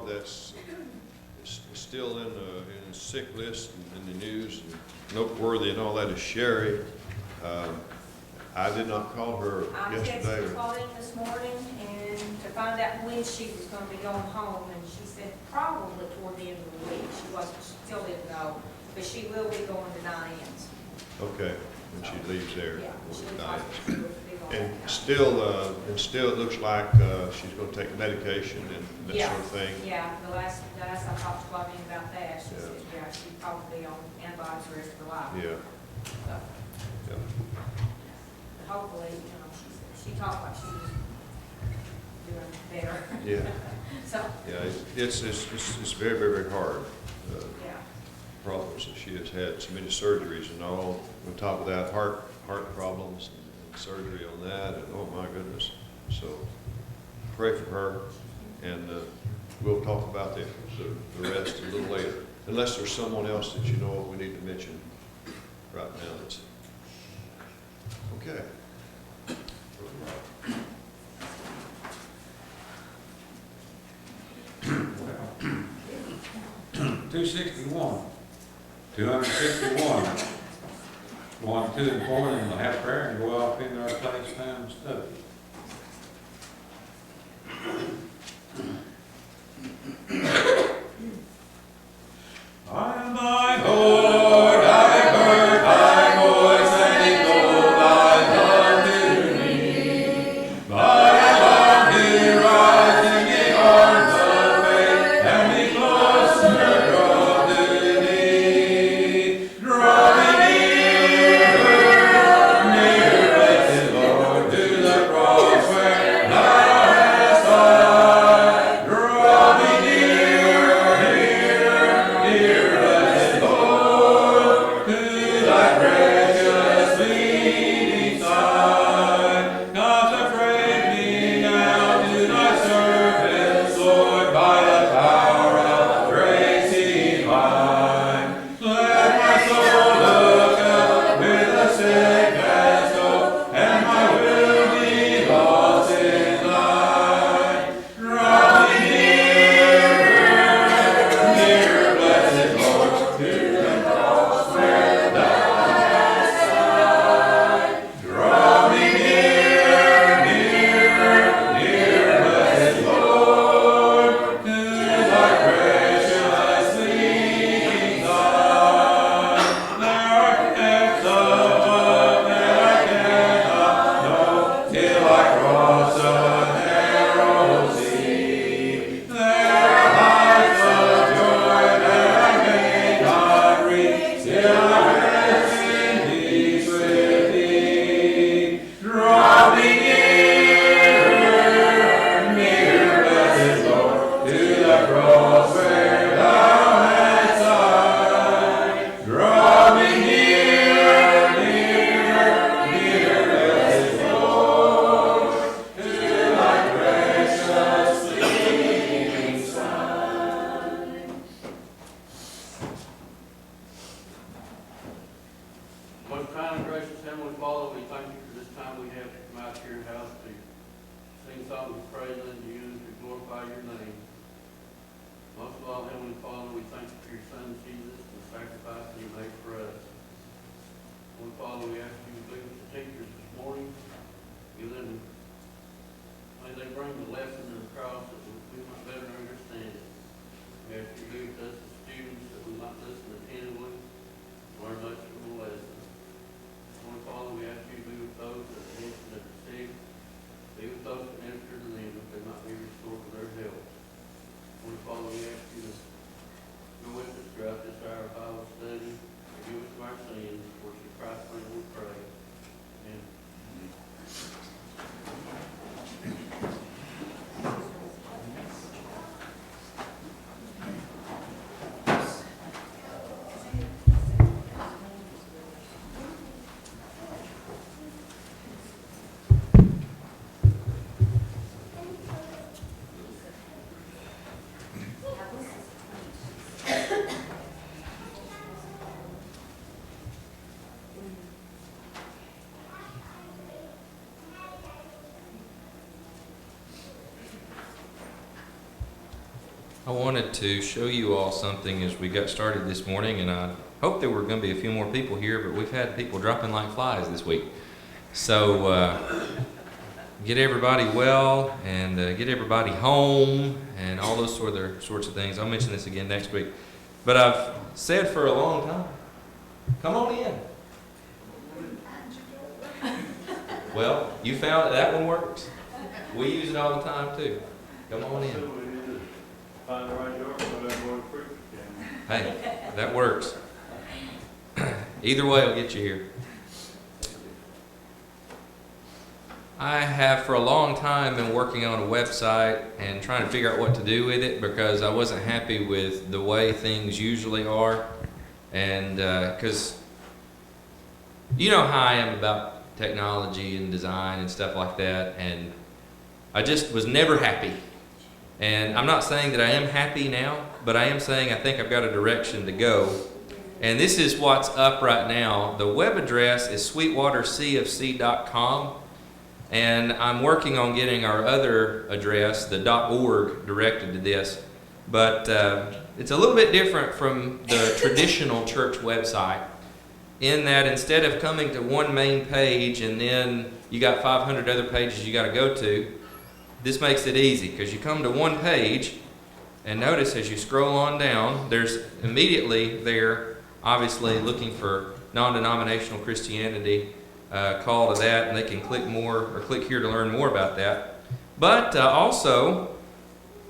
dog that's is still in the sick list in the news and noteworthy and all that is Sherry. I did not call her I yesterday. texted Claudine this morning and to find out when she was gonna be going home, and she said probably toward the end of the week. She still didn't know, but she will be going to Diane's. Okay, when she leaves there. Yeah, she we'll looks die. like she will be going to And Diane's. still it looks like she's gonna take medication and that Yeah. sort of thing. Yeah, the last I talked to Claudine about that, she Yeah. said, yeah, she'd probably be on antibiotics the rest of her life. Yeah, So, yeah. hopefully, she talked like she was doing better. Yeah. So, Yeah, it's very, very hard. yeah, Problems that she has had, so many surgeries and all, on top of that, heart problems and surgery on that, and oh my goodness. So pray for her, and we'll talk about the rest a little later. Unless there's someone else that you know of we need to mention right now. That's okay. 261, 261. Going to and four, and they'll have prayer and go off in their place time and study. By my Lord, I heard thy voice, and it told thy love to me. But I long to rise in the arms of faith, and be closer drawn to thee. Draw me nearer, nearer, blessed Lord, to the cross. I wanted to show you all something as we got started this morning, and I hoped there were going to be a few more people here, but we've had people dropping like flies this week. So get everybody well and get everybody home and all those sorts of things. I'll mention this again next week. But I've said for a long time, come on in. Well, you found that one works. We use it all the time too. Come on in. Find the right door, so that boy preach again. Hey, that works. Either way will get you here. I have for a long time been working on a website and trying to figure out what to do with it because I wasn't happy with the way things usually are. And because you know how I am about technology and design and stuff like that, and I just was never happy. And I'm not saying that I am happy now, but I am saying I think I've got a direction to go. And this is what's up right now. The web address is sweetwatercfc.com, and I'm working on getting our other address, the .org, directed to this. But it's a little bit different from the traditional church website in that instead of coming to one main page and then you got 500 other pages you got to go to, this makes it easy because you come to one page and notice as you scroll on down, there's immediately there, obviously looking for non-denominational Christianity, call to that, and they can click more or click here to learn more about that. But also,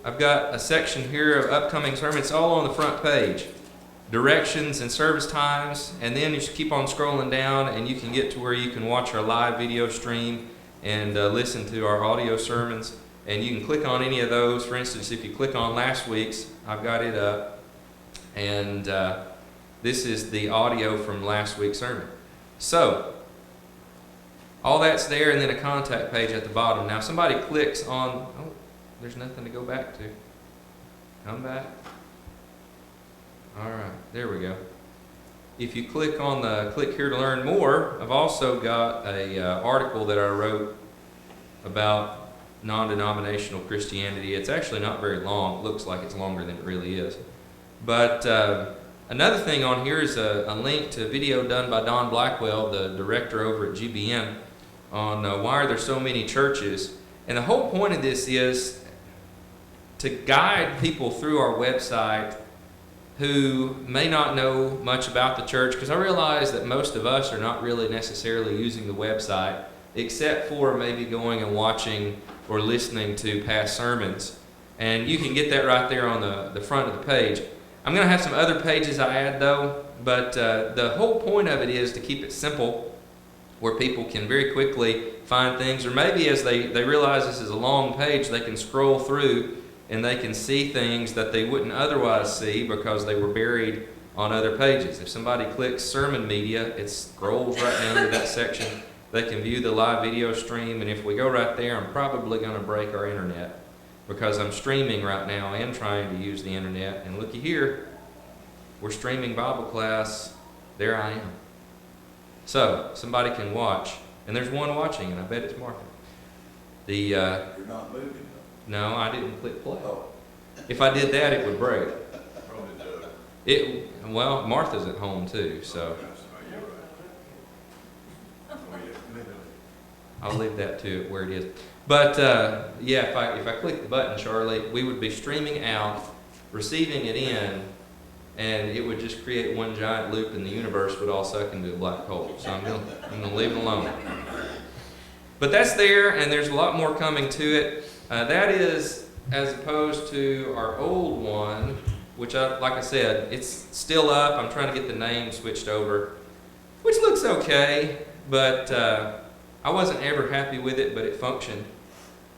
I've got a section here of upcoming sermons. It's all on the front page. Directions and service times, and then you just keep on scrolling down and you can get to where you can watch our live video stream and listen to our audio sermons. And you can click on any of those. For instance, if you click on last week's, I've got it up. And this is the audio from last week's sermon. So, all that's there, and then a contact page at the bottom. Now, if somebody clicks on, oh, there's nothing to go back to. Come back. All right, there we go. If you click on the click here to learn more, I've also got a article that I wrote about non-denominational Christianity. It's actually not very long. It looks like it's longer than it really is. But another thing on here is a link to a video done by Don Blackwell, the director over at GBN, on why are there so many churches. And the whole point of this is to guide people through our website who may not know much about the church, because I realize that most of us are not really necessarily using the website, except for maybe going and watching or listening to past sermons. And you can get that right there on the front of the page. I'm going to have some other pages I add though, but the whole point of it is to keep it simple, where people can very quickly find things, or maybe as they realize this is a long page, they can scroll through and they can see things that they wouldn't otherwise see because they were buried on other pages. If somebody clicks sermon media, it scrolls right down to that section. They can view the live video stream, and if we go right there, I'm probably going to break our internet because I'm streaming right now and trying to use the internet. And looky here, we're streaming Bible class. There I am. So somebody can watch, and there's one watching, and I bet it's Martha. You're not moving. No, I didn't click play. Oh. If I did that, it would break. Probably do. Well, Martha's at home too, so I'll leave that to where it is. But yeah, if I click the button, Charlie, we would be streaming out, receiving it in, and it would just create one giant loop, and the universe would all suck into a black hole. So I'm gonna leave it alone. But that's there, and there's a lot more coming to it. That is as opposed to our old one, which like I said, it's still up. I'm trying to get the name switched over, which looks okay, but I wasn't ever happy with it, but it functioned.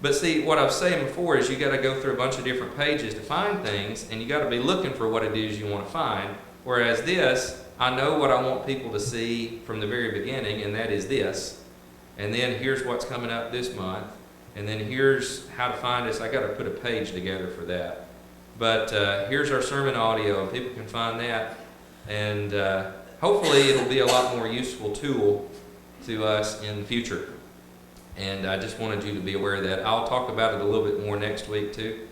But see, what I was saying before is you got to go through a bunch of different pages to find things, and you got to be looking for what it is you want to find. Whereas this, I know what I want people to see from the very beginning, and that is this. And then here's what's coming up this month. And then here's how to find us. I got to put a page together for that. But here's our sermon audio, and people can find that. And hopefully it'll be a lot more useful tool to us in the future. And I just wanted you to be aware of that. I'll talk about it a little bit more next week too.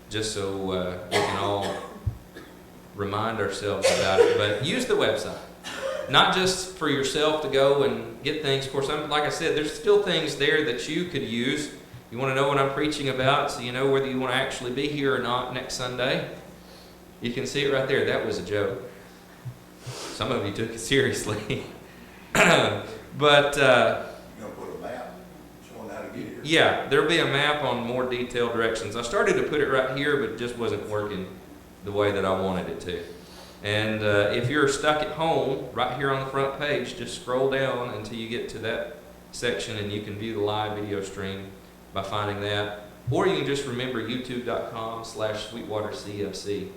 just so we can all remind ourselves about it. But use the website. Not just for yourself to go and get things. Of course, like I said, there's still things there that you could use. You want to know what I'm preaching about, so you know whether you want to actually be here or not next Sunday. You can see it right there. That was a joke. Some of you took it seriously. But You're gonna put a map showing how to get here. yeah, there'll be a map on more detailed directions. I started to put it right here, but it just wasn't working the way that I wanted it to. And if you're stuck at home, right here on the front page, just scroll down until you get to that section and you can view the live video stream by finding that. Or you can just remember youtube.com/SweetwaterCFC.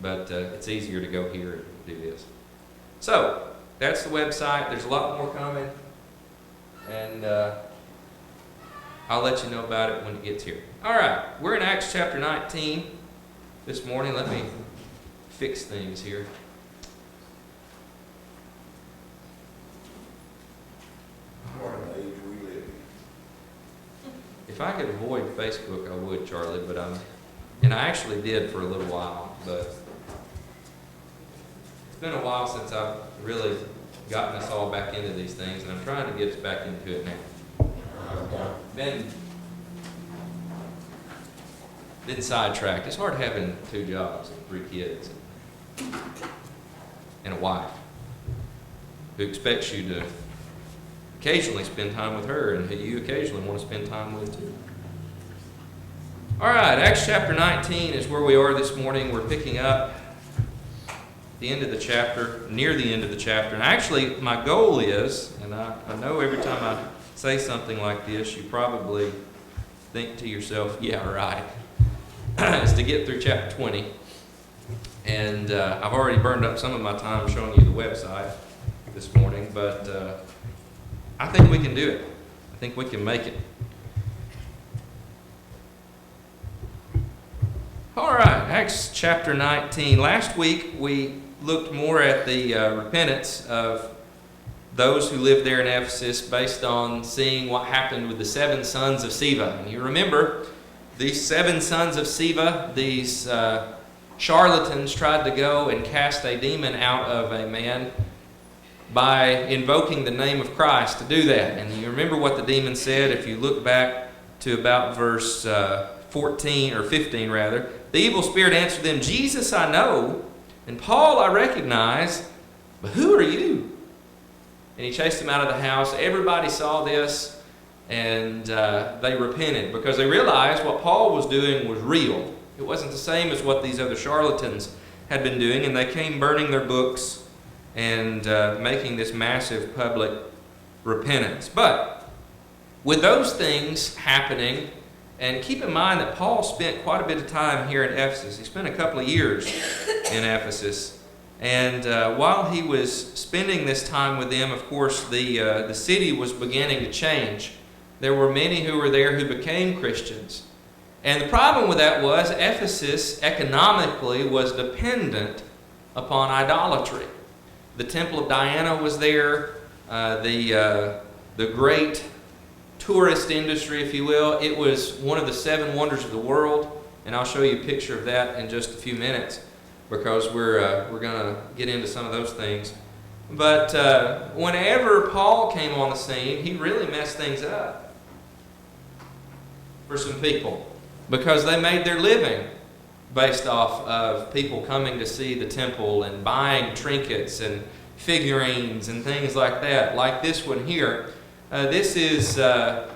But it's easier to go here and do this. So, that's the website. There's a lot more coming. And I'll let you know about it when it gets here. All right, we're in Acts chapter 19 this morning. Let me fix things here. What an age we live in. If I could avoid Facebook, I would, Charlie, but and I actually did for a little while, but it's been a while since I've really gotten us all back into these things, and I'm trying to get us back into it now. Been sidetracked. It's hard having 2 jobs and 3 kids and a wife who expects you to occasionally spend time with her and who you occasionally want to spend time with too. All right, Acts chapter 19 is where we are this morning. We're picking up the end of the chapter, near the end of the chapter. And actually, my goal is, and I know every time I say something like this, you probably think to yourself, yeah, right, is to get through chapter 20. And I've already burned up some of my time showing you the website this morning, but I think we can do it. I think we can make it. All right, Acts chapter 19. Last week we looked more at the repentance of those who lived there in Ephesus based on seeing what happened with the 7 sons of Sceva. And you remember, these 7 sons of Sceva, these charlatans tried to go and cast a demon out of a man by invoking the name of Christ to do that. And you remember what the demon said if you look back to about verse 14 or 15 rather. The evil spirit answered them, Jesus I know, and Paul I recognize, but who are you? And he chased them out of the house. Everybody saw this, and they repented because they realized what Paul was doing was real. It wasn't the same as what these other charlatans had been doing, and they came burning their books and making this massive public repentance. But with those things happening, and keep in mind that Paul spent quite a bit of time here in Ephesus. He spent a couple of years in Ephesus. And while he was spending this time with them, of course, the city was beginning to change. There were many who were there who became Christians. And the problem with that was Ephesus economically was dependent upon idolatry. The Temple of Diana was there, the great tourist industry, if you will. It was one of the 7 wonders of the world, and I'll show you a picture of that in just a few minutes because we're going to get into some of those things. But whenever Paul came on the scene, he really messed things up for some people because they made their living based off of people coming to see the temple and buying trinkets and figurines and things like that, like this one here. This is an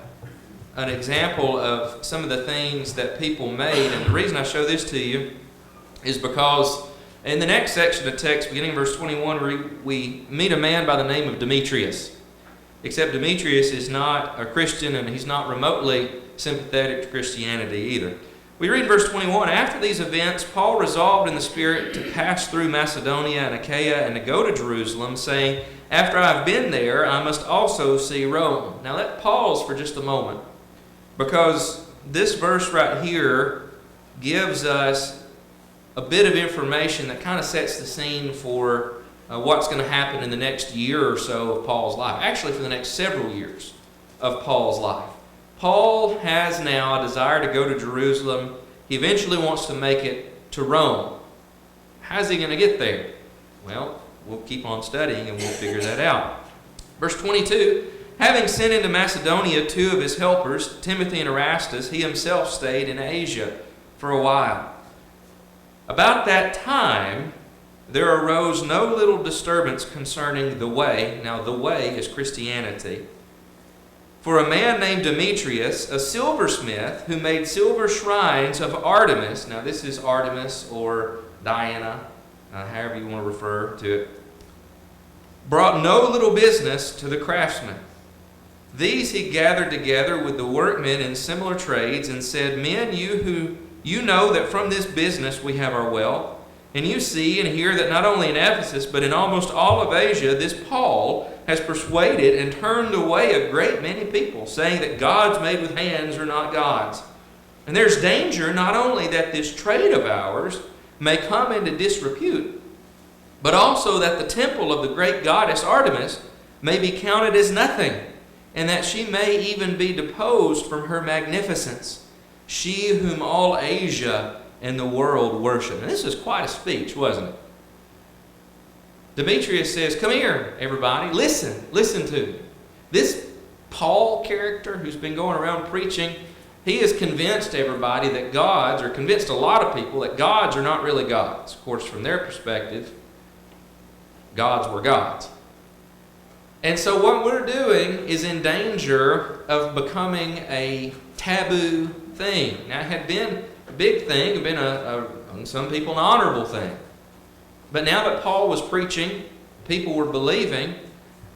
example of some of the things that people made, and the reason I show this to you is because in the next section of text, beginning in verse 21, we meet a man by the name of Demetrius. Except Demetrius is not a Christian, and he's not remotely sympathetic to Christianity either. We read in verse 21, after these events, Paul resolved in the Spirit to pass through Macedonia and Achaia and to go to Jerusalem, saying, after I've been there, I must also see Rome. Now let's pause for just a moment, because this verse right here gives us a bit of information that kind of sets the scene for what's going to happen in the next year or so of Paul's life. Actually, for the next several years of Paul's life. Paul has now a desire to go to Jerusalem. He eventually wants to make it to Rome. How's he going to get there? Well, we'll keep on studying and we'll figure that out. Verse 22, having sent into Macedonia 2 of his helpers, Timothy and Erastus, he himself stayed in Asia for a while. About that time, there arose no little disturbance concerning the way. Now, the way is Christianity. For a man named Demetrius, a silversmith, who made silver shrines of Artemis. Now, this is Artemis or Diana, however you want to refer to it. Brought no little business to the craftsmen. These he gathered together with the workmen in similar trades and said, Men, you know that from this business we have our wealth. And you see and hear that not only in Ephesus, but in almost all of Asia, this Paul has persuaded and turned away a great many people, saying that gods made with hands are not gods. And there's danger not only that this trade of ours may come into disrepute, but also that the temple of the great goddess Artemis may be counted as nothing, and that she may even be deposed from her magnificence, she whom all Asia and the world worship. And this is quite a speech, wasn't it? Demetrius says, come here, everybody. Listen to me. This Paul character who's been going around preaching, he has convinced everybody that gods, or convinced a lot of people that gods are not really gods. Of course, from their perspective, gods were gods. And so what we're doing is in danger of becoming a taboo thing. Now, it had been a big thing, it had been on some people an honorable thing. But now that Paul was preaching, people were believing,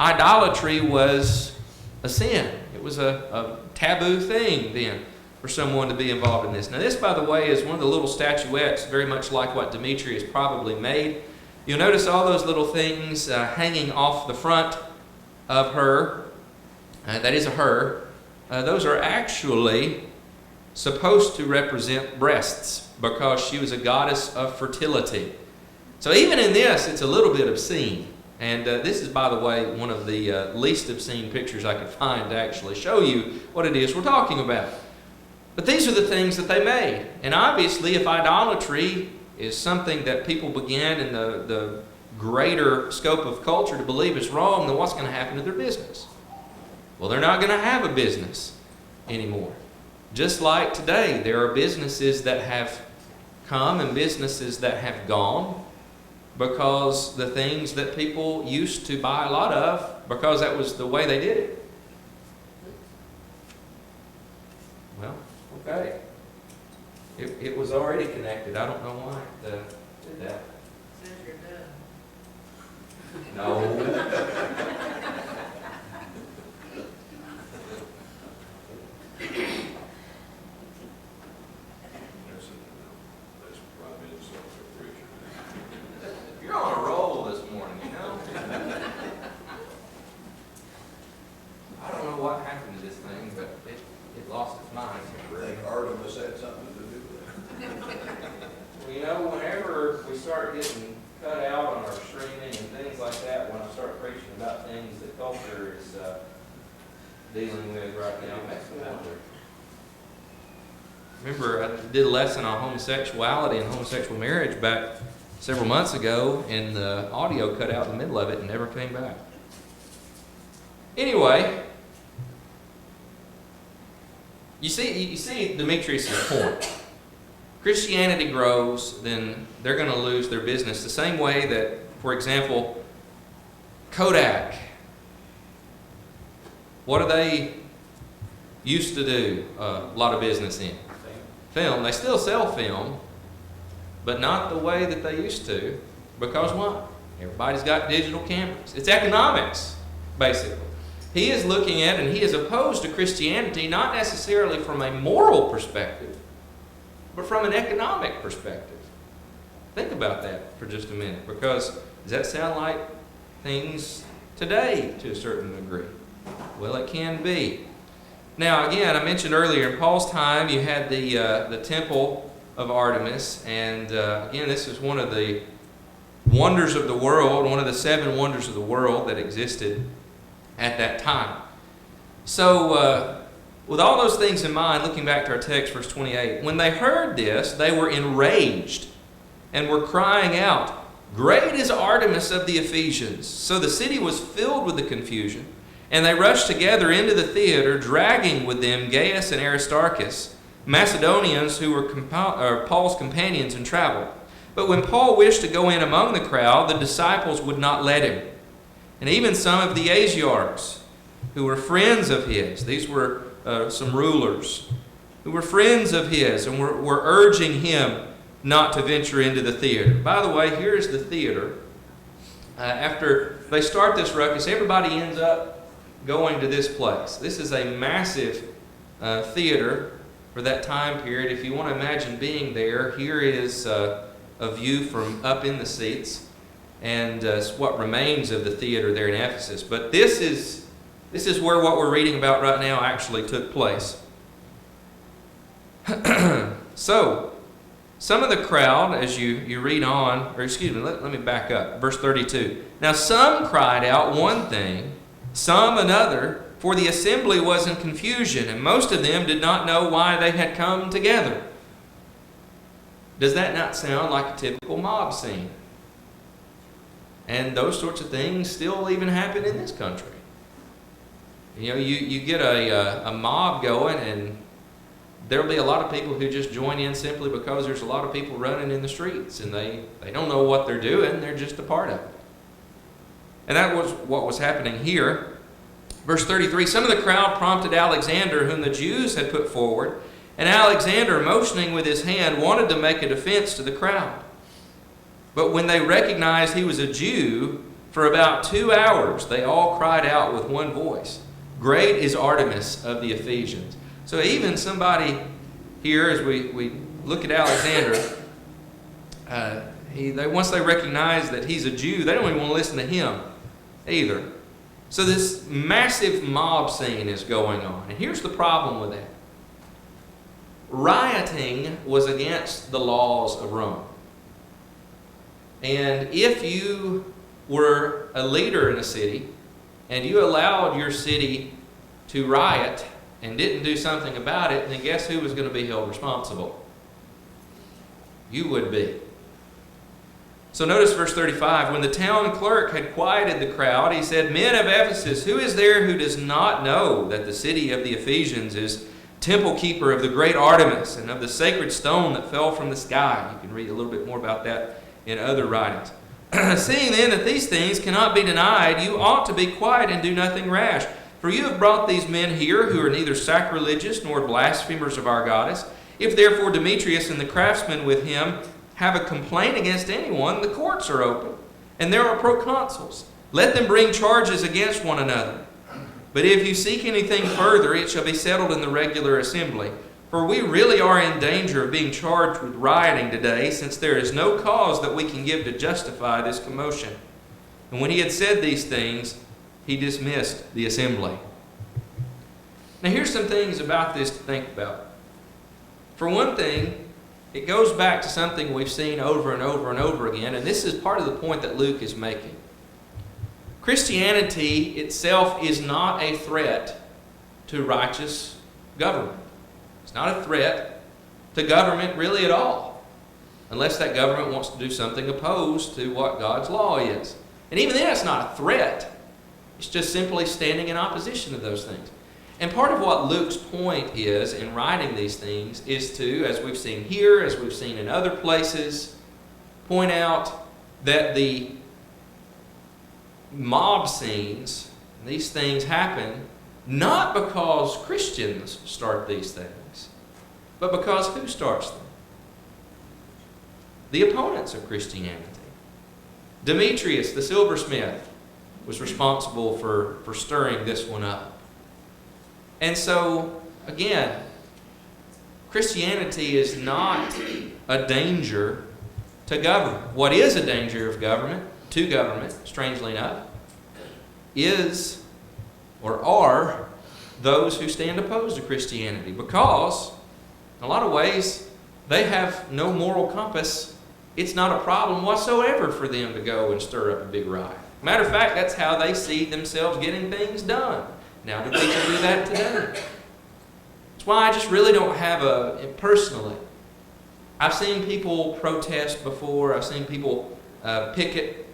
idolatry was a sin. It was a taboo thing then for someone to be involved in this. Now this, by the way, is one of the little statuettes, very much like what Demetrius probably made. You'll notice all those little things hanging off the front of her. That is a her. Those are actually supposed to represent breasts because she was a goddess of fertility. So even in this, it's a little bit obscene. And this is, by the way, one of the least obscene pictures I could find to actually show you what it is we're talking about. But these are the things that they made. And obviously, if idolatry is something that people began in the greater scope of culture to believe is wrong, then what's going to happen to their business? Well, they're not going to have a business anymore. Just like today, there are businesses that have come and businesses that have gone because the things that people used to buy a lot of, because that was the way they did it. Well, okay. It was already connected. I don't know why it did that. Says you're done. No. You're on a roll this morning, you know? I don't know what happened to this thing, but it lost its mind. I think Artemis had something to do with it. Well, you know, whenever we start getting cut out on our streaming and things like that, when I start preaching about things that culture is dealing with right now, it makes me wonder. Remember, I did a lesson on homosexuality and homosexual marriage back several months ago, and the audio cut out in the middle of it and never came back. Anyway, you see Demetrius' point. Christianity grows, then they're going to lose their business. The same way that, for example, Kodak, what do they used to do a lot of business in? Film. They still sell film, but not the way that they used to. Because what? Everybody's got digital cameras. It's economics, basically. He is looking at and he is opposed to Christianity not necessarily from a moral perspective, but from an economic perspective. Think about that for just a minute, because does that sound like things today to a certain degree? Well, it can be. Now, again, I mentioned earlier, in Paul's time, you had the temple of Artemis, and again, this is one of the wonders of the world, one of the 7 wonders of the world that existed at that time. So, With all those things in mind, looking back to our text, verse 28, when they heard this, they were enraged and were crying out, "Great is Artemis of the Ephesians." So the city was filled with the confusion, and they rushed together into the theater, dragging with them Gaius and Aristarchus, Macedonians who were Paul's companions in travel. But when Paul wished to go in among the crowd, the disciples would not let him. And even some of the Asiarchs, who were friends of his, these were some rulers, who were friends of his and were urging him not to venture into the theater. By the way, here's the theater. After they start this ruckus, everybody ends up going to this place. This is a massive theater for that time period. If you want to imagine being there, here is a view from up in the seats, and it's what remains of the theater there in Ephesus. But this is where what we're reading about right now actually took place. So, some of the crowd, as you read on, or excuse me, let me back up. Verse 32. Now some cried out one thing, some another, for the assembly was in confusion, and most of them did not know why they had come together. Does that not sound like a typical mob scene? And those sorts of things still even happen in this country. You know, you get a mob going, and there'll be a lot of people who just join in simply because there's a lot of people running in the streets, and they don't know what they're doing, they're just a part of it. And that was what was happening here. Verse 33, some of the crowd prompted Alexander, whom the Jews had put forward, and Alexander, motioning with his hand, wanted to make a defense to the crowd. But when they recognized he was a Jew, for about 2 hours they all cried out with one voice, "Great is Artemis of the Ephesians." So even somebody here, as we look at Alexander, once they recognize that he's a Jew, they don't even want to listen to him either. So this massive mob scene is going on. And here's the problem with that. Rioting was against the laws of Rome. And if you were a leader in a city and you allowed your city to riot and didn't do something about it, then guess who was going to be held responsible? You would be. So notice verse 35. When the town clerk had quieted the crowd, he said, "Men of Ephesus, who is there who does not know that the city of the Ephesians is temple keeper of the great Artemis and of the sacred stone that fell from the sky?" You can read a little bit more about that in other writings. "Seeing then that these things cannot be denied, you ought to be quiet and do nothing rash. For you have brought these men here who are neither sacrilegious nor blasphemers of our goddess. If therefore Demetrius and the craftsmen with him have a complaint against anyone, the courts are open, and there are proconsuls. Let them bring charges against one another. But if you seek anything further, it shall be settled in the regular assembly. For we really are in danger of being charged with rioting today, since there is no cause that we can give to justify this commotion." And when he had said these things, he dismissed the assembly. Now here's some things about this to think about. For one thing, it goes back to something we've seen over and over and over again, and this is part of the point that Luke is making. Christianity itself is not a threat to righteous government. It's not a threat to government really at all, unless that government wants to do something opposed to what God's law is. And even then, it's not a threat. It's just simply standing in opposition to those things. And part of what Luke's point is in writing these things is to, as we've seen here, as we've seen in other places, point out that the mob scenes, these things happen not because Christians start these things, but because who starts them? The opponents of Christianity. Demetrius, the silversmith, was responsible for stirring this one up. And so, again, Christianity is not a danger to government. What is a danger of government, to government, strangely enough, is or are those who stand opposed to Christianity, because in a lot of ways they have no moral compass. It's not a problem whatsoever for them to go and stir up a big riot. Matter of fact, that's how they see themselves getting things done. Now, do people do that today? That's why I just really don't have personally. I've seen people protest before. I've seen people picket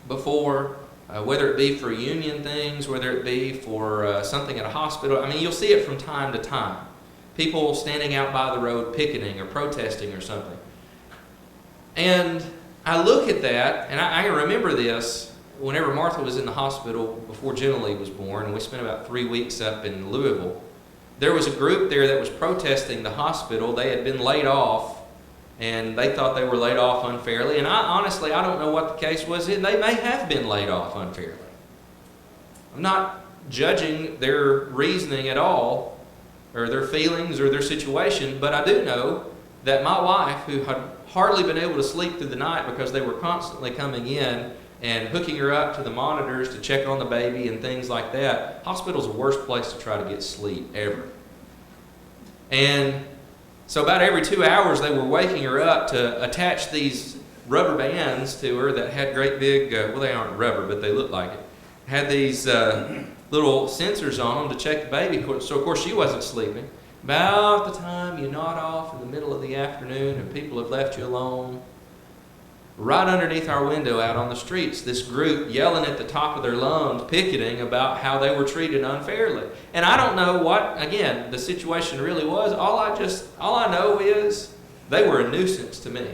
before, whether it be for union things, whether it be for something at a hospital. I mean, you'll see it from time to time. People standing out by the road picketing or protesting or something. And I look at that, and I remember this whenever Martha was in the hospital before Jenna Lee was born, and we spent about 3 weeks up in Louisville. There was a group there that was protesting the hospital. They had been laid off, and they thought they were laid off unfairly. And honestly, I don't know what the case was. They may have been laid off unfairly. I'm not judging their reasoning at all, or their feelings, or their situation, but I do know that my wife, who had hardly been able to sleep through the night because they were constantly coming in and hooking her up to the monitors to check on the baby and things like that. Hospital's the worst place to try to get sleep ever. And so about every 2 hours they were waking her up to attach these rubber bands to her that had great big, well, they aren't rubber, but they look like it. Had these little sensors on them to check the baby. So of course she wasn't sleeping. About the time you nod off in the middle of the afternoon and people have left you alone, right underneath our window out on the streets, this group yelling at the top of their lungs, picketing about how they were treated unfairly. And I don't know what, again, the situation really was. All I know is they were a nuisance to me.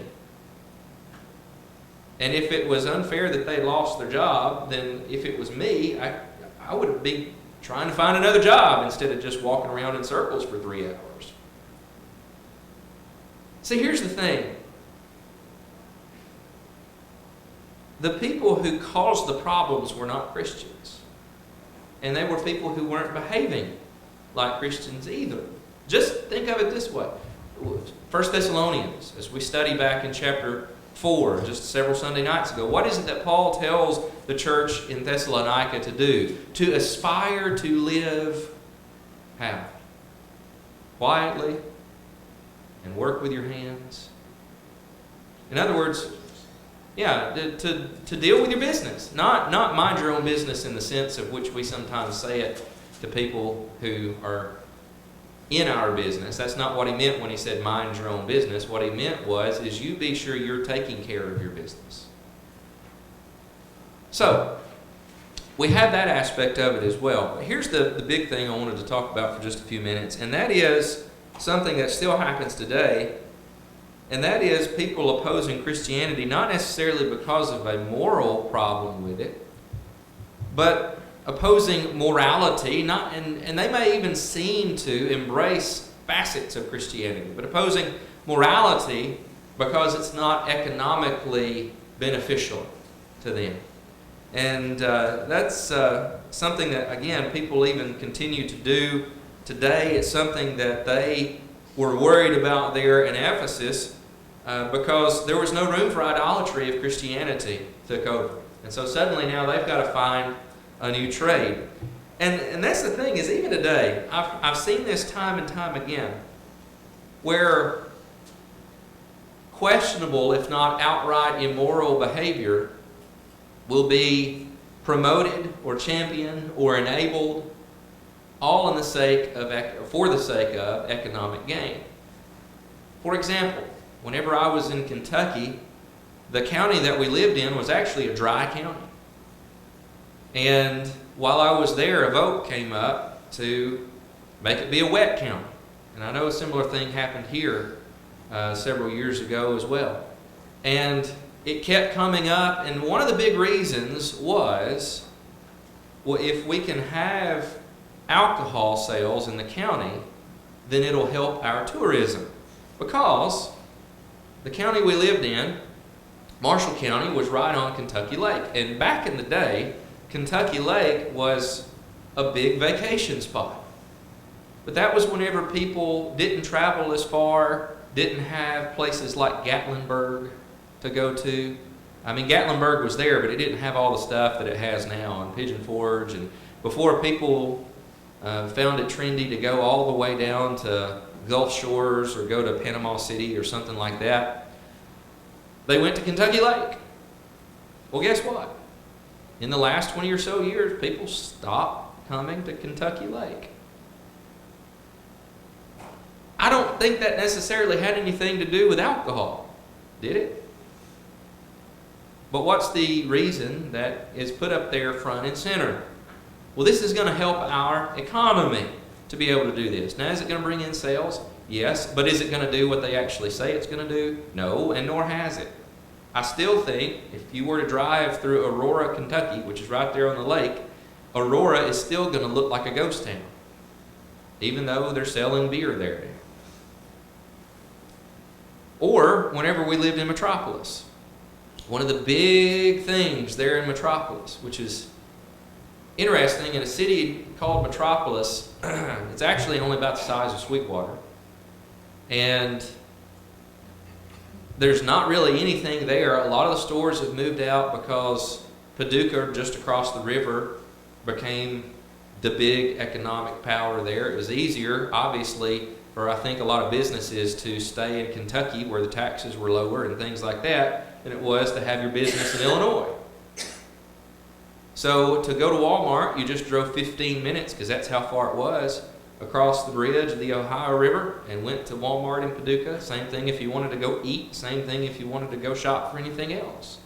And if it was unfair that they lost their job, then if it was me, I would be trying to find another job instead of just walking around in circles for 3 hours. See, here's the thing. The people who caused the problems were not Christians. And they were people who weren't behaving like Christians either. Just think of it this way. 1 Thessalonians, as we study back in chapter 4, just several Sunday nights ago, what is it that Paul tells the church in Thessalonica to do? To aspire to live how? Quietly and work with your hands. In other words, yeah, to deal with your business. Not mind your own business in the sense of which we sometimes say it to people who are in our business. That's not what he meant when he said mind your own business. What he meant is you be sure you're taking care of your business. So, we have that aspect of it as well. But here's the big thing I wanted to talk about for just a few minutes, and that is something that still happens today. And that is people opposing Christianity, not necessarily because of a moral problem with it, but opposing morality, and they may even seem to embrace facets of Christianity, but opposing morality because it's not economically beneficial to them. And that's something that, again, people even continue to do today. It's something that they were worried about there in Ephesus, because there was no room for idolatry if Christianity took over. And so suddenly now they've got to find a new trade. And that's the thing, is even today, I've seen this time and time again, where questionable, if not outright immoral behavior will be promoted or championed or enabled, all for the sake of economic gain. For example, whenever I was in Kentucky, the county that we lived in was actually a dry county. And while I was there, a vote came up to make it be a wet county. And I know a similar thing happened here several years ago as well. And it kept coming up, and one of the big reasons was, well, if we can have alcohol sales in the county, then it'll help our tourism. Because the county we lived in, Marshall County, was right on Kentucky Lake. And back in the day, Kentucky Lake was a big vacation spot. But that was whenever people didn't travel as far, didn't have places like Gatlinburg to go to. I mean, Gatlinburg was there, but it didn't have all the stuff that it has now on Pigeon Forge. And before people found it trendy to go all the way down to Gulf Shores or go to Panama City or something like that, they went to Kentucky Lake. Well, guess what? In the last 20 or so years, people stopped coming to Kentucky Lake. don't think that necessarily had anything to do with alcohol, did it? But what's the reason that is put up there front and center? Well, this is going to help our economy to be able to do this. Now, is it going to bring in sales? Yes. But is it going to do what they actually say it's going to do? No, and nor has it. I still think if you were to drive through Aurora, Kentucky, which is right there on the lake, Aurora is still going to look like a ghost town, even though they're selling beer there now. Or whenever we lived in Metropolis. One of the big things there in Metropolis, which is interesting, in a city called Metropolis, it's actually only about the size of Sweetwater. And there's not really anything there. A lot of the stores have moved out because Paducah, just across the river, became the big economic power there. It was easier, obviously, for I think a lot of businesses to stay in Kentucky where the taxes were lower and things like that than it was to have your business in Illinois. So to go to Walmart, you just drove 15 minutes, because that's how far it was, across the bridge of the Ohio River and went to Walmart in Paducah. Same thing if you wanted to go eat. Same thing if you wanted to go shop for anything else.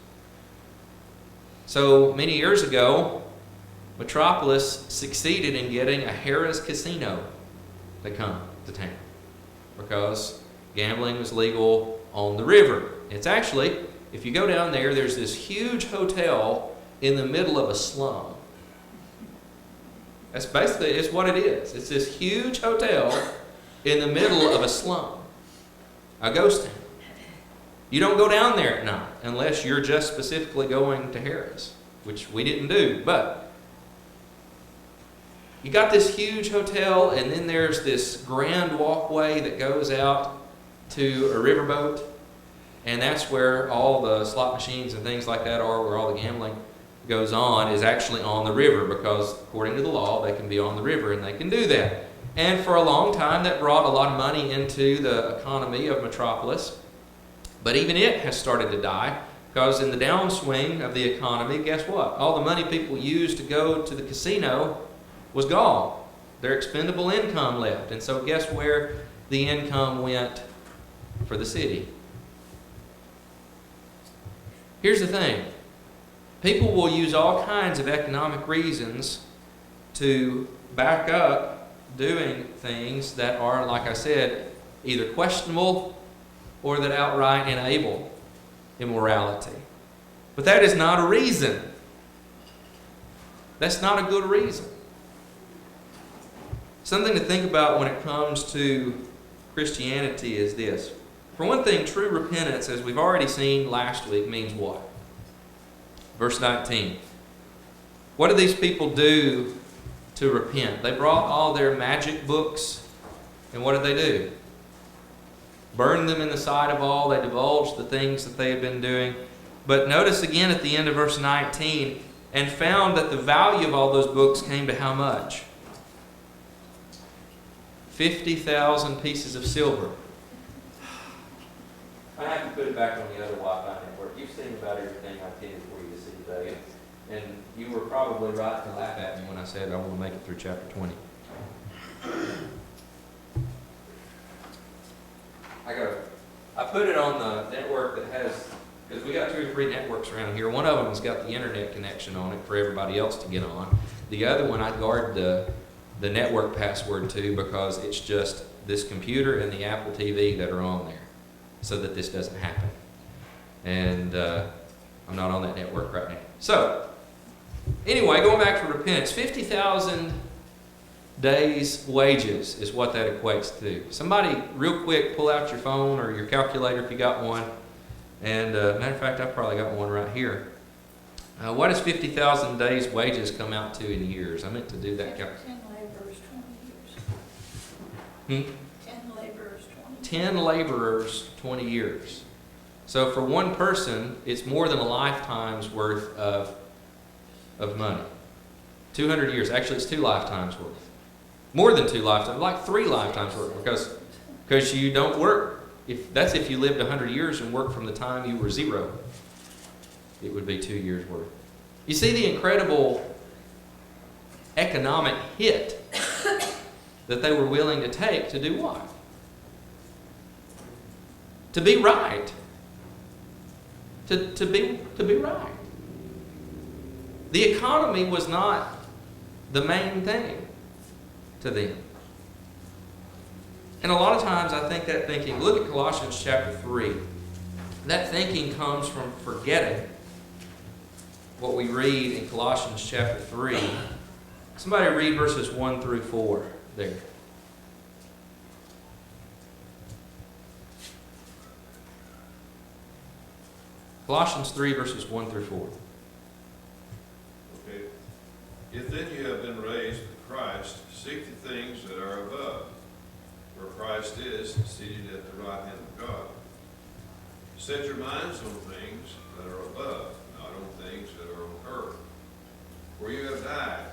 So many years ago, Metropolis succeeded in getting a Harrah's Casino to come to town because gambling was legal on the river. It's actually, if you go down there, there's this huge hotel in the middle of a slum. That's basically, it's what it is. It's this huge hotel in the middle of a slum, a ghost town. You don't go down there at night unless you're just specifically going to Harrah's, which we didn't do. But you got this huge hotel, and then there's this grand walkway that goes out to a riverboat, and that's where all the slot machines and things like that are, where all the gambling goes on, is actually on the river, because according to the law they can be on the river and they can do that. And for a long time that brought a lot of money into the economy of Metropolis, but even it has started to die, because in the downswing of the economy, guess what? All the money people used to go to the casino was gone. Their expendable income left, and so guess where the income went for the city? Here's the thing. People will use all kinds of economic reasons to back up doing things that are, like I said, either questionable or that outright enable immorality. But that is not a reason. That's not a good reason. Something to think about when it comes to Christianity is this. For one thing, true repentance, as we've already seen last week, means what? Verse 19. What did these people do to repent? They brought all their magic books, and what did they do? Burned them in the sight of all. They divulged the things that they had been doing. But notice again at the end of verse 19, and found that the value of all those books came to how much? 50,000 pieces of silver. I have to put it back on the other Wi-Fi network. You've seen about everything I intended for you to see today. And you were probably right to laugh at me when I said I want to make it through chapter 20. I put it on the network that has, because we got 2 or 3 networks around here. One of them has got the internet connection on it for everybody else to get on. The other one I guard the network password to, because it's just this computer and the Apple TV that are on there, so that this doesn't happen. And I'm not on that network right now. So, anyway, going back to repentance, 50,000 days' wages is what that equates to. Somebody, real quick, pull out your phone or your calculator if you got one. And matter of fact, I've probably got one right here. What does 50,000 days' wages come out to in years? I meant to do that calculation. 10 laborers, 20 years. 10 laborers, 20 years. 10 laborers, 20 years. So for one person, it's more than a lifetime's worth of money. 200 years. Actually, it's 2 lifetimes worth. More than 2 lifetimes, like 3 lifetimes worth, because you don't work. That's if you lived 100 years and worked from the time you were 0. It would be 2 years worth. You see the incredible economic hit that they were willing to take to do what? to be right. To be right. The economy was not the main thing to them. And a lot of times I think that thinking, look at Colossians chapter 3. That thinking comes from forgetting what we read in Colossians chapter 3. Somebody read verses 1 through 4 there. Colossians 3 verses 1 through 4. Okay. If then you have been raised with Christ, seek the things that are above, where Christ is, seated at the right hand of God. Set your minds on things that are above, not on things that are on earth. For you have died.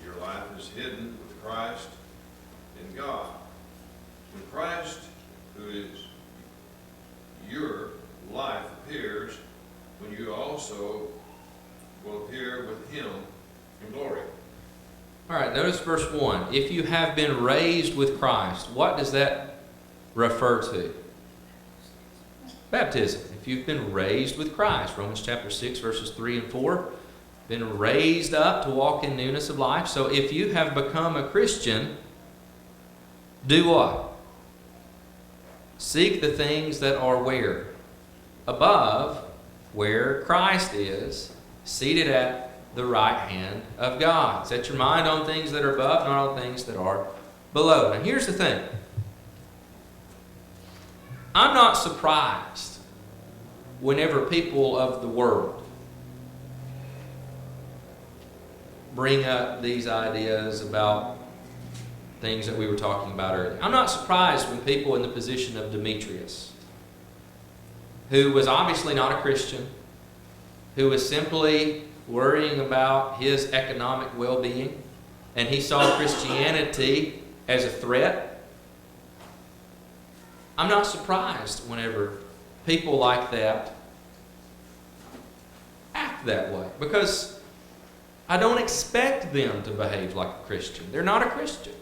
Your life is hidden with Christ in God. When Christ, who is your life, appears, when you also will appear with him in glory. All right, notice verse 1. If you have been raised with Christ, what does that refer to? Baptism. If you've been raised with Christ, Romans chapter 6, verses 3 and 4, been raised up to walk in newness of life. So if you have become a Christian, do what? Seek the things that are where? Above, where Christ is, seated at the right hand of God. Set your mind on things that are above, not on things that are below. Now here's the thing. I'm not surprised whenever people of the world bring up these ideas about things that we were talking about earlier. I'm not surprised when people in the position of Demetrius, who was obviously not a Christian, who was simply worrying about his economic well-being, and he saw Christianity as a threat. I'm not surprised whenever people like that act that way, because I don't expect them to behave like a Christian. They're not a Christian.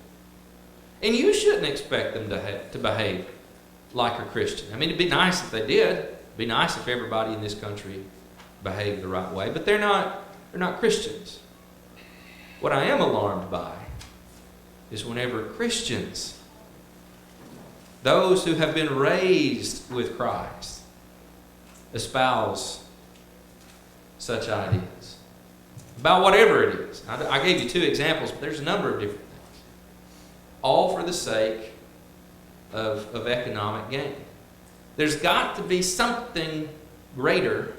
And you shouldn't expect them to behave like a Christian. I mean, it'd be nice if they did. It'd be nice if everybody in this country behaved the right way, but they're not Christians. What I am alarmed by is whenever Christians, those who have been raised with Christ, espouse such ideas about whatever it is. I gave you 2 examples, but there's a number of different things, all for the sake of economic gain. There's got to be something greater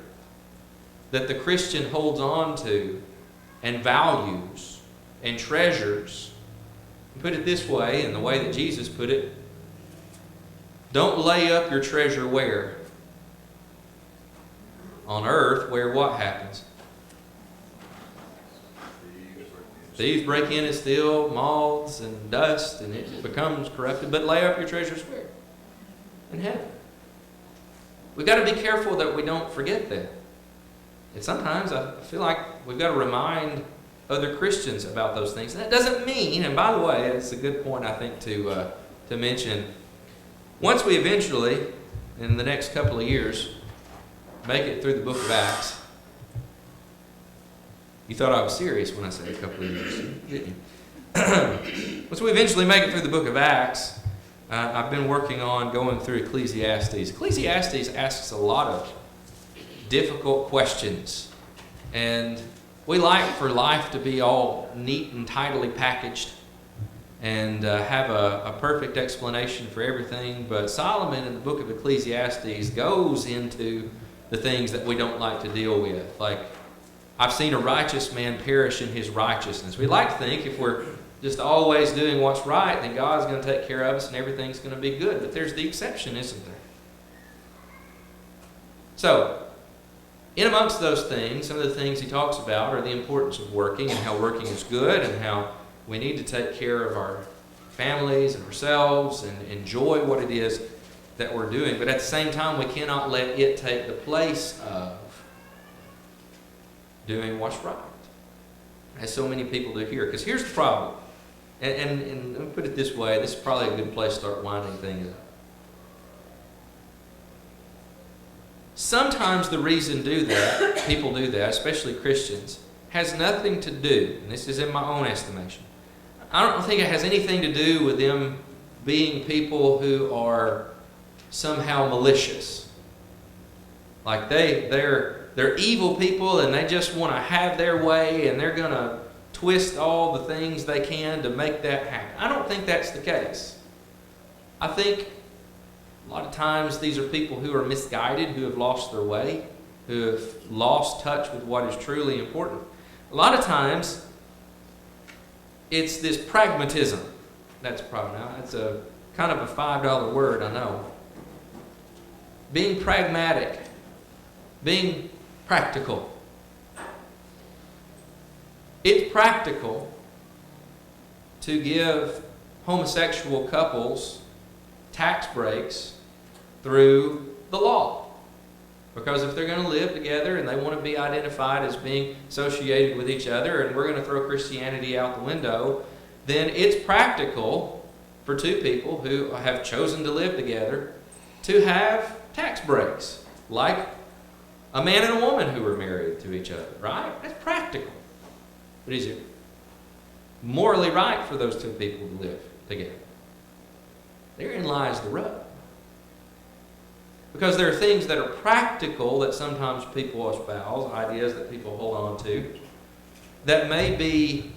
that the Christian holds on to and values and treasures. Put it this way, in the way that Jesus put it, don't lay up your treasure where? On earth, where what happens? Thieves break in and steal, moths and dust, and it becomes corrupted. But lay up your treasures where? In heaven. We've got to be careful that we don't forget that. And sometimes I feel like we've got to remind other Christians about those things. And that doesn't mean, and by the way, it's a good point I think to mention, once we eventually, in the next couple of years, make it through the book of Acts. You thought I was serious when I said a couple of years, didn't you? Once we eventually make it through the book of Acts, I've been working on going through Ecclesiastes. Ecclesiastes asks a lot of difficult questions. And we like for life to be all neat and tidily packaged and have a perfect explanation for everything. But Solomon in the book of Ecclesiastes goes into the things that we don't like to deal with. Like, I've seen a righteous man perish in his righteousness. We like to think if we're just always doing what's right, then God's going to take care of us and everything's going to be good. But there's the exception, isn't there? So, in amongst those things, some of the things he talks about are the importance of working and how working is good and how we need to take care of our families and ourselves and enjoy what it is that we're doing. But at the same time, we cannot let it take the place of doing what's right, as so many people do here. Because here's the problem. And let me put it this way. This is probably a good place to start winding things up. Sometimes the reason people do that, especially Christians, has nothing to do, and this is in my own estimation, I don't think it has anything to do with them being people who are somehow malicious. Like they're evil people and they just want to have their way and they're going to twist all the things they can to make that happen. I don't think that's the case. I think a lot of times these are people who are misguided, who have lost their way, who have lost touch with what is truly important. A lot of times it's this pragmatism. That's probably now. It's a kind of a $5 word, I know. Being pragmatic, being practical. It's practical to give homosexual couples tax breaks through the law. Because if they're going to live together and they want to be identified as being associated with each other and we're going to throw Christianity out the window, then it's practical for two people who have chosen to live together to have tax breaks, like a man and a woman who are married to each other, right? That's practical. But is it morally right for those two people to live together? Therein lies the rub. Because there are things that are practical that sometimes people espouse, ideas that people hold on to, that may be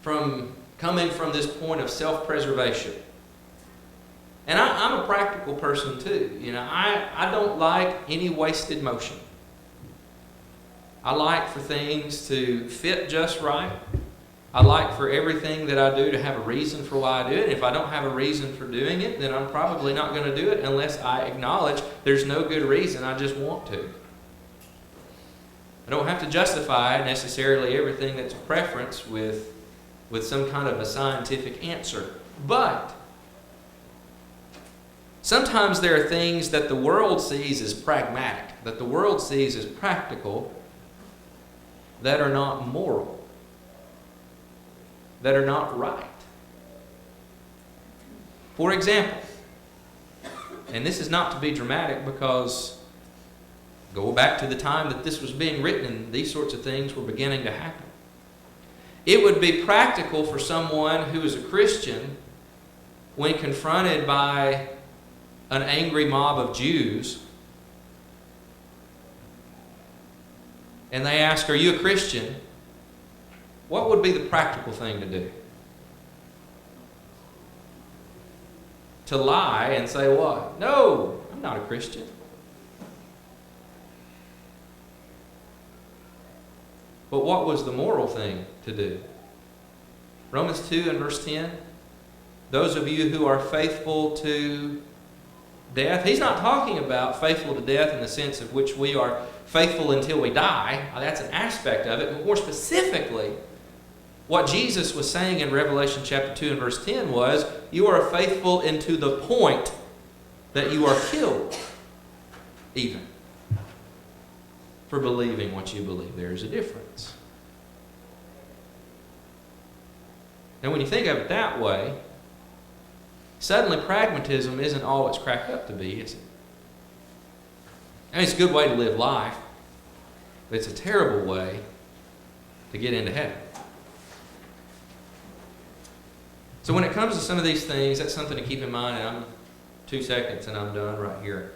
coming from this point of self-preservation. And I'm a practical person too. You know, I don't like any wasted motion. I like for things to fit just right. I like for everything that I do to have a reason for why I do it. If I don't have a reason for doing it, then I'm probably not going to do it unless I acknowledge there's no good reason, I just want to. I don't have to justify necessarily everything that's a preference with some kind of a scientific answer. But sometimes there are things that the world sees as pragmatic, that the world sees as practical, that are not moral, that are not right. For example, and this is not to be dramatic because go back to the time that this was being written and these sorts of things were beginning to happen. It would be practical for someone who is a Christian when confronted by an angry mob of Jews and they ask, "Are you a Christian?" What would be the practical thing to do? To lie and say what? "No, I'm not a Christian." But what was the moral thing to do? Romans 2 and verse 10, those of you who are faithful to death. He's not talking about faithful to death in the sense of which we are faithful until we die. That's an aspect of it. But more specifically, what Jesus was saying in Revelation chapter 2 and verse 10 was, you are faithful into the point that you are killed, even, for believing what you believe. There's a difference. And when you think of it that way, suddenly pragmatism isn't all it's cracked up to be, is it? I mean, it's a good way to live life, but it's a terrible way to get into heaven. So when it comes to some of these things, that's something to keep in mind, and I'm 2 seconds and I'm done right here.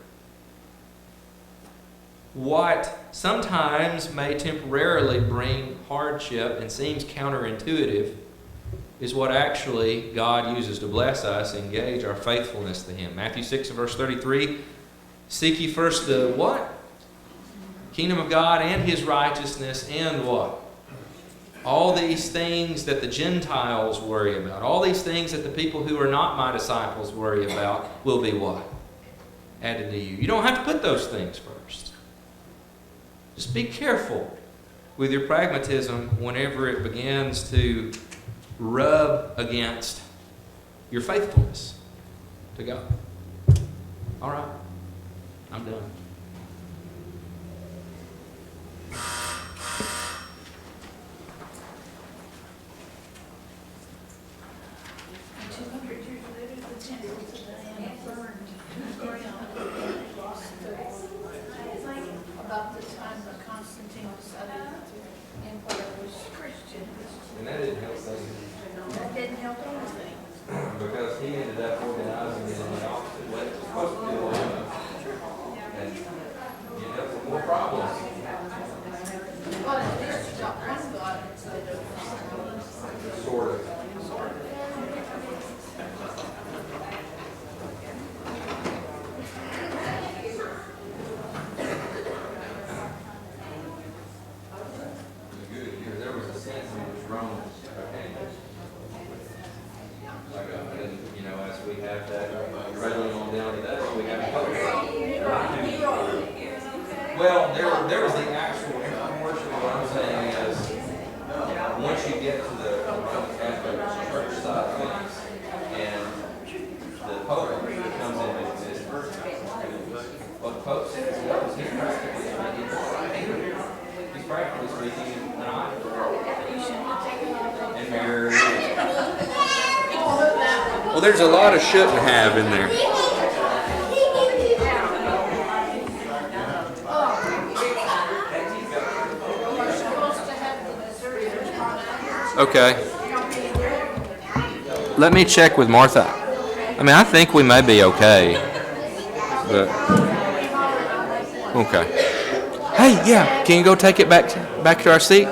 What sometimes may temporarily bring hardship and seems counterintuitive is what actually God uses to bless us and gauge our faithfulness to Him. Matthew 6 and verse 33, seek ye first the what? Kingdom of God and His righteousness, and what? All these things that the Gentiles worry about, all these things that the people who are not my disciples worry about will be what? Added to you. You don't have to put those things first. Just be careful with your pragmatism whenever it begins to rub against your faithfulness to God. All right, I'm done. And 200 years later, the temples of Diana burned. And where it was Christian, And that didn't help things. that didn't help anything. Because he ended up organizing it in the opposite way it's supposed to be. And you end up with more problems. But at least you got one God instead of. Sort of. Good here. There was a sense in which Rome was and, you know, as we have that rolling on down today, we have Pope. Well, there was the actual portion. What I'm saying is, once you get to the Roman Catholic Church side of things, and the Pope comes in and says, what the Pope says, he's practically speaking an idol. And Mary. Well, there's a lot of shouldn't have in there. Okay. Let me check with Martha. I mean, I think we may be okay. But okay. Hey, yeah, can you go take it back to our seat?